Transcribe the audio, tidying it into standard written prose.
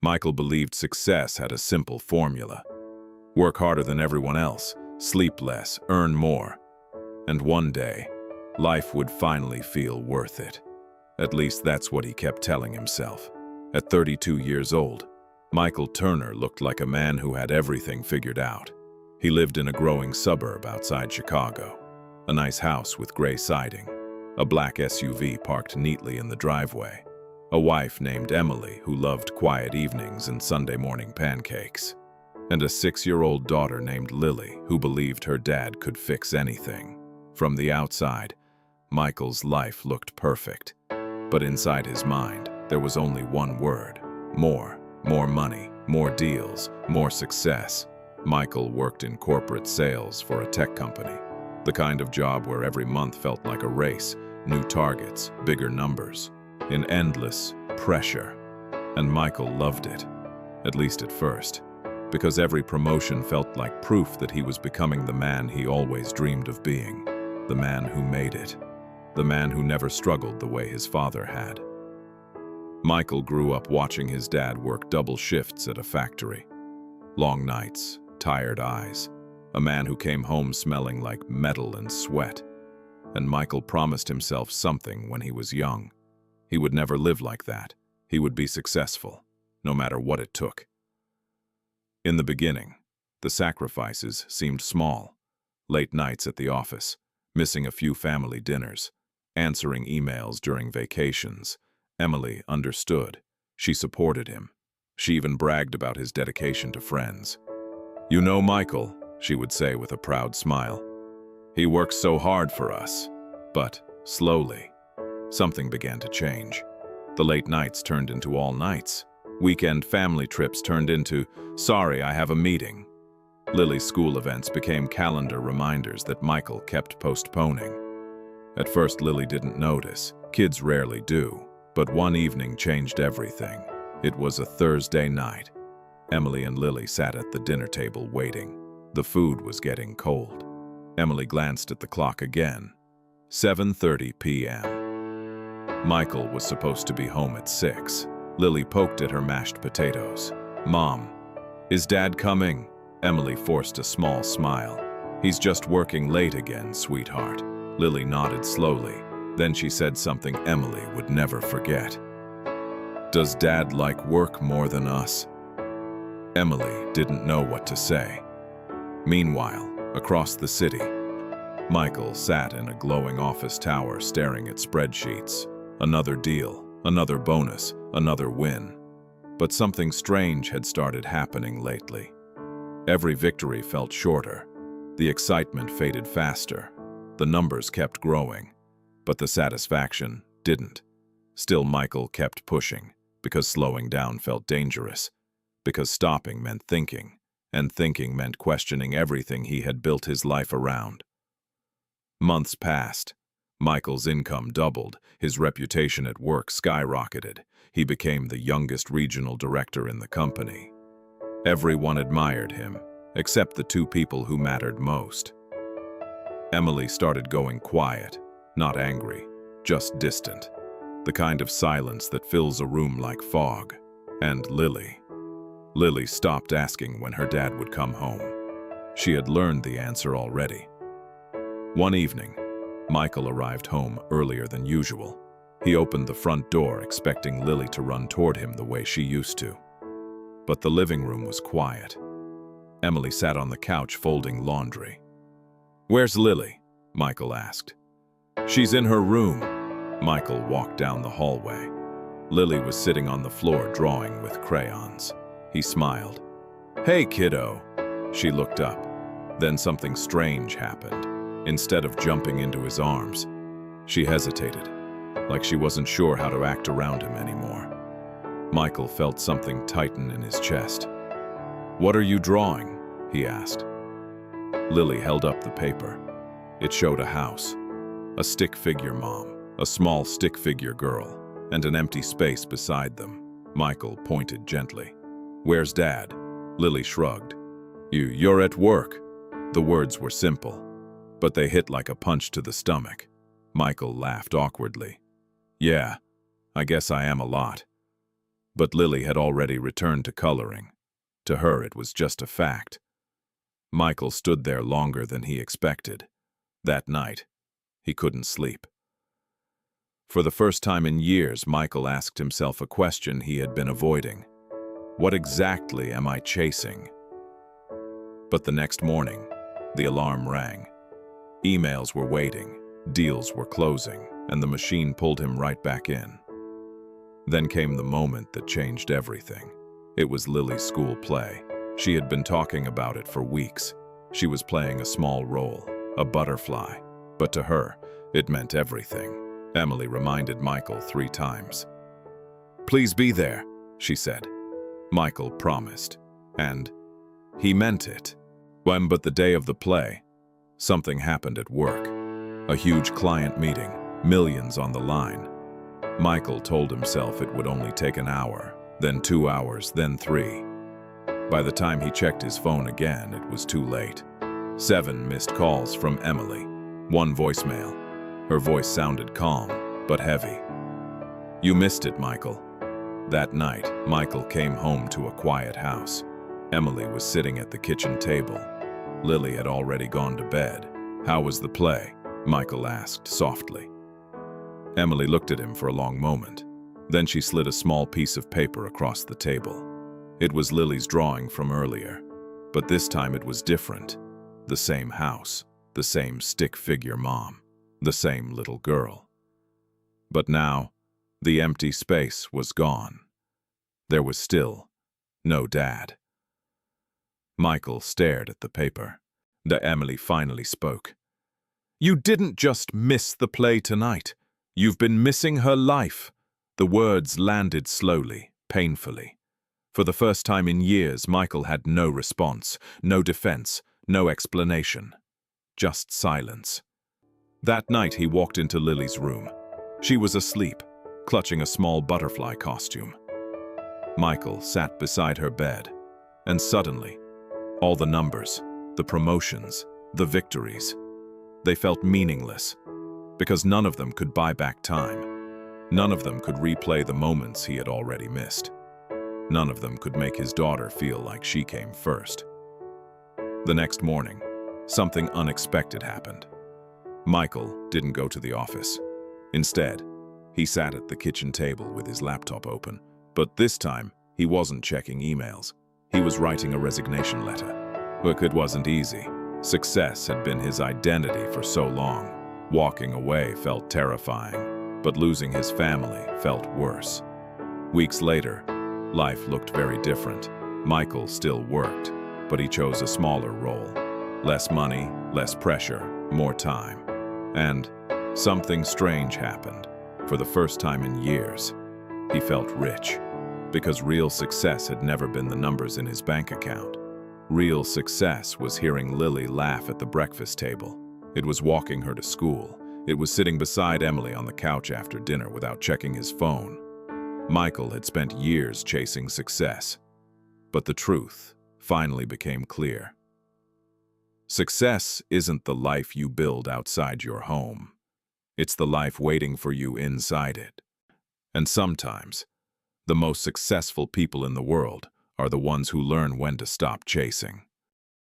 Michael believed success had a simple formula. Work harder than everyone else, sleep less, earn more. And one day, life would finally feel worth it. At least that's what he kept telling himself. At 32 years old, Michael Turner looked like a man who had everything figured out. He lived in a growing suburb outside Chicago. A nice house with gray siding, a black SUV parked neatly in the driveway, a wife named Emily who loved quiet evenings and Sunday morning pancakes, and a 6-year-old daughter named Lily who believed her dad could fix anything. From the outside, Michael's life looked perfect, but inside his mind, there was only one word: more. More money, more deals, more success. Michael worked in corporate sales for a tech company, the kind of job where every month felt like a race, new targets, bigger numbers, in endless pressure. And Michael loved it, at least at first, because every promotion felt like proof that he was becoming the man he always dreamed of being, the man who made it, the man who never struggled the way his father had. Michael grew up watching his dad work double shifts at a factory. Long nights, tired eyes, a man who came home smelling like metal and sweat. And Michael promised himself something when he was young. He would never live like that. He would be successful, no matter what it took. In the beginning, the sacrifices seemed small. Late nights at the office, missing a few family dinners, answering emails during vacations. Emily understood. She supported him. She even bragged about his dedication to friends. "You know Michael," she would say with a proud smile. "He works so hard for us." But, slowly, something began to change. The late nights turned into all nights. Weekend family trips turned into, "Sorry, I have a meeting." Lily's school events became calendar reminders that Michael kept postponing. At first, Lily didn't notice. Kids rarely do. But one evening changed everything. It was a Thursday night. Emily and Lily sat at the dinner table waiting. The food was getting cold. Emily glanced at the clock again. 7:30 p.m. Michael was supposed to be home at 6. Lily poked at her mashed potatoes. "Mom, is Dad coming?" Emily forced a small smile. "He's just working late again, sweetheart." Lily nodded slowly. Then she said something Emily would never forget. "Does Dad like work more than us?" Emily didn't know what to say. Meanwhile, across the city, Michael sat in a glowing office tower staring at spreadsheets. Another deal, another bonus, another win. But something strange had started happening lately. Every victory felt shorter. The excitement faded faster. The numbers kept growing. But the satisfaction didn't. Still, Michael kept pushing, because slowing down felt dangerous, because stopping meant thinking, and thinking meant questioning everything he had built his life around. Months passed. Michael's income doubled, his reputation at work skyrocketed. He became the youngest regional director in the company. Everyone admired him, except the two people who mattered most. Emily started going quiet. Not angry, just distant. The kind of silence that fills a room like fog. And Lily. Lily stopped asking when her dad would come home. She had learned the answer already. One evening, Michael arrived home earlier than usual. He opened the front door expecting Lily to run toward him the way she used to. But the living room was quiet. Emily sat on the couch folding laundry. "Where's Lily?" Michael asked. "She's in her room." Michael walked down the hallway. Lily was sitting on the floor drawing with crayons. He smiled. "Hey, kiddo." She looked up. Then something strange happened. Instead of jumping into his arms, she hesitated, like she wasn't sure how to act around him anymore. Michael felt something tighten in his chest. "What are you drawing?" he asked. Lily held up the paper. It showed a house. A stick figure mom, a small stick figure girl, and an empty space beside them. Michael pointed gently. "Where's Dad?" Lily shrugged. You're at work." The words were simple, but they hit like a punch to the stomach. Michael laughed awkwardly. "Yeah, I guess I am a lot. But Lily had already returned to coloring. To her, it was just a fact. Michael stood there longer than he expected. That night, he couldn't sleep. For the first time in years, Michael asked himself a question he had been avoiding. What exactly am I chasing? But the next morning, the alarm rang. Emails were waiting, deals were closing, and the machine pulled him right back in. Then came the moment that changed everything. It was Lily's school play. She had been talking about it for weeks. She was playing a small role, a butterfly, but to her, it meant everything. Emily reminded Michael 3 times. "Please be there," she said. Michael promised, and he meant it. But the day of the play, something happened at work. A huge client meeting, millions on the line. Michael told himself it would only take an hour, then 2 hours, then 3. By the time he checked his phone again, it was too late. 7 missed calls from Emily, 1 voicemail. Her voice sounded calm, but heavy. "You missed it, Michael." That night, Michael came home to a quiet house. Emily was sitting at the kitchen table. Lily had already gone to bed. "How was the play?" Michael asked softly. Emily looked at him for a long moment. Then she slid a small piece of paper across the table. It was Lily's drawing from earlier, but this time it was different. The same house, the same stick-figure mom, the same little girl. But now, the empty space was gone. There was still no dad. Michael stared at the paper. Emily finally spoke. "You didn't just miss the play tonight. You've been missing her life." The words landed slowly, painfully. For the first time in years, Michael had no response, no defense, no explanation. Just silence. That night he walked into Lily's room. She was asleep, clutching a small butterfly costume. Michael sat beside her bed, and suddenly, all the numbers, the promotions, the victories, they felt meaningless, because none of them could buy back time. None of them could replay the moments he had already missed. None of them could make his daughter feel like she came first. The next morning, something unexpected happened. Michael didn't go to the office. Instead, he sat at the kitchen table with his laptop open. But this time, he wasn't checking emails. He was writing a resignation letter. Look, it wasn't easy. Success had been his identity for so long. Walking away felt terrifying, but losing his family felt worse. Weeks later, life looked very different. Michael still worked, but he chose a smaller role. Less money, less pressure, more time. And something strange happened. For the first time in years, he felt rich. Because real success had never been the numbers in his bank account. Real success was hearing Lily laugh at the breakfast table. It was walking her to school. It was sitting beside Emily on the couch after dinner without checking his phone. Michael had spent years chasing success. But the truth finally became clear. Success isn't the life you build outside your home. It's the life waiting for you inside it. And sometimes, the most successful people in the world are the ones who learn when to stop chasing.